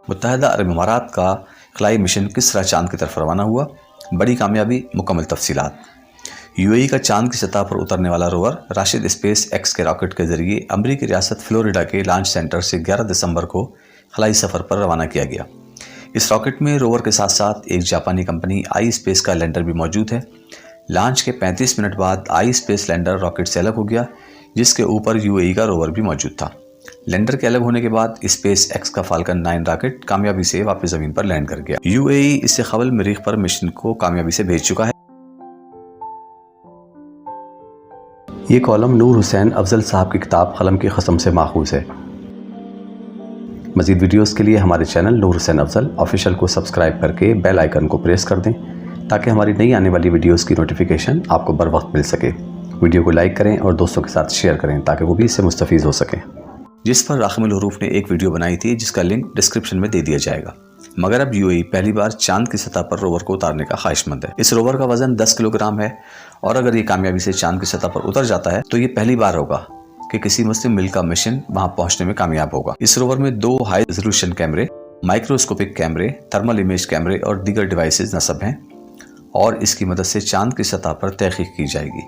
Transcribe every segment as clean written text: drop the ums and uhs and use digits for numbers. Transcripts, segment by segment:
मुत्तहदा अरब इमारात का खलाई मिशन किस तरह चांद की तरफ रवाना हुआ, बड़ी कामयाबी, मुकम्मल तफसीलात। यूएई का चांद की सतह पर उतरने वाला रोवर राशिद स्पेस एक्स के रॉकेट के जरिए अमरीकी रियासत फ्लोरिडा के लॉन्च सेंटर से 11 दिसंबर को खलाई सफ़र पर रवाना किया गया। इस रॉकेट में रोवर के साथ साथ एक जापानी कंपनी आई स्पेस का लैंडर भी मौजूद है। लॉन्च के 35 मिनट बाद आई स्पेस लैंडर रॉकेट से अलग हो गया, जिसके ऊपर यूएई का रोवर भी मौजूद था। लैंडर के अलग होने के बाद स्पेस एक्स का फाल्कन 9 रॉकेट कामयाबी से वापस जमीन पर लैंड कर गया। यूएई इससे कबल मरीख पर मिशन को कामयाबी से भेज चुका है। ये कॉलम नूर हुसैन अफजल साहब की किताब कलम की कसम से माखूज है। मज़ीद वीडियोस के लिए हमारे चैनल नूर हुसैन अफजल ऑफिशियल को सब्सक्राइब करके बेल आइकन को प्रेस कर दें ताकि हमारी नई आने वाली वीडियोस की नोटिफिकेशन आपको बर वक्त मिल सके। वीडियो को लाइक करें और दोस्तों के साथ शेयर करें ताकि वो भी इससे मुस्तफ़ीज़ हो सकें। जिस पर राखिमुल हुरूफ ने एक वीडियो बनाई थी जिसका लिंक डिस्क्रिप्शन में दे दिया जाएगा। मगर अब यूएई पहली बार चांद की सतह पर रोवर को उतारने का ख्वाहिशमंद है। इस रोवर का वजन 10 किलोग्राम है और अगर ये कामयाबी से चांद की सतह पर उतर जाता है तो ये पहली बार होगा कि किसी मुस्लिम मिल्क का मिशन वहां पहुंचने में कामयाब होगा। इस रोवर में 2 हाई रेजोल्यूशन कैमरे, माइक्रोस्कोपिक कैमरे, थर्मल इमेज कैमरे और दीगर डिवाइसेज नस्ब हैं और इसकी मदद से चांद की सतह पर तहकीक की जाएगी।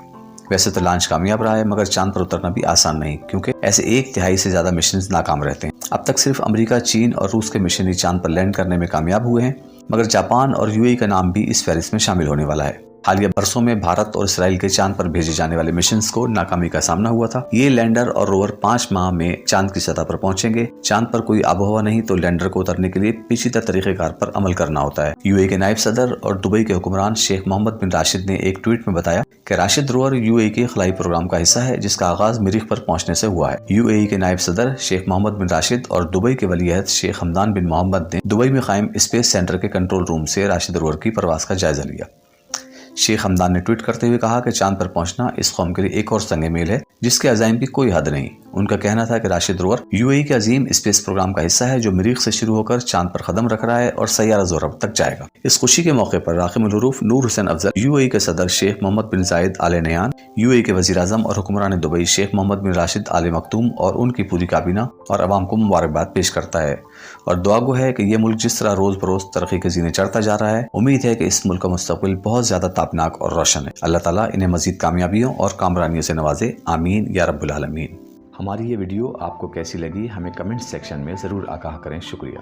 वैसे तो लॉन्च कामयाब रहा है मगर चांद पर उतरना भी आसान नहीं, क्योंकि ऐसे 1/3 से ज्यादा मिशन नाकाम रहते हैं। अब तक सिर्फ अमेरिका, चीन और रूस के मिशन ही चांद पर लैंड करने में कामयाब हुए हैं, मगर जापान और यूएई का नाम भी इस फहरिस्त में शामिल होने वाला है। हालिया बरसों में भारत और इसराइल के चांद पर भेजे जाने वाले मिशन को नाकामी का सामना हुआ था। ये लैंडर और रोवर 5 माह में चांद की सतह पर पहुंचेंगे। चांद पर कोई आबोहवा नहीं तो लैंडर को उतरने के लिए पेचीदा तरीकेकार पर अमल करना होता है। यूएई के नायब सदर और दुबई के हुक्मरान शेख मोहम्मद बिन राशिद ने एक ट्वीट में बताया कि राशिद रोवर यूएई के खलाई प्रोग्राम का हिस्सा है जिसका आगाज मरीख पर पहुंचने से हुआ है। यूएई के नायब सदर शेख मोहम्मद बिन राशिद और दुबई के वलीअहद शेख हमदान बिन मोहम्मद ने दुबई में कायम स्पेस सेंटर के कंट्रोल रूम से राशिद रोवर की परवाज का जायजा लिया। शेख हमदान ने ट्वीट करते हुए कहा कि चांद पर पहुंचना इस कौम के लिए एक और संग मेल है जिसके अज़ाइम की कोई हद नहीं। उनका कहना था कि राशिद रोवर यूएई के अजीम स्पेस प्रोग्राम का हिस्सा है जो मरीख से शुरू होकर चांद पर कदम रख रहा है और सैयारा ज़ोरब तक जाएगा। इस खुशी के मौके पर राखिमुल हुरूफ नूर हुसैन अफजल, यूएई के सदर शेख मोहम्मद बिन जायद आल नयान, यूएई के वज़ीर आज़म और हुक्मरान दुबई शेख मोहम्मद बिन राशिद आल मखतूम और उनकी पूरी काबीना और अवाम को मुबारकबाद पेश करता है और दुआ गो है कि ये मुल्क जिस तरह रोज बरोज तरक्की के जीने चढ़ता जा रहा है, उम्मीद है कि इस मुल्क का मुस्तकबिल बहुत ज्यादा ताबनाक और रोशन है। अल्लाह ताला इन्हें मजीद कामयाबियों और कामरानियों से नवाजे, आमीन या रब्बुल आलमीन। हमारी ये वीडियो आपको कैसी लगी हमें कमेंट सेक्शन में ज़रूर आगाह करें। शुक्रिया।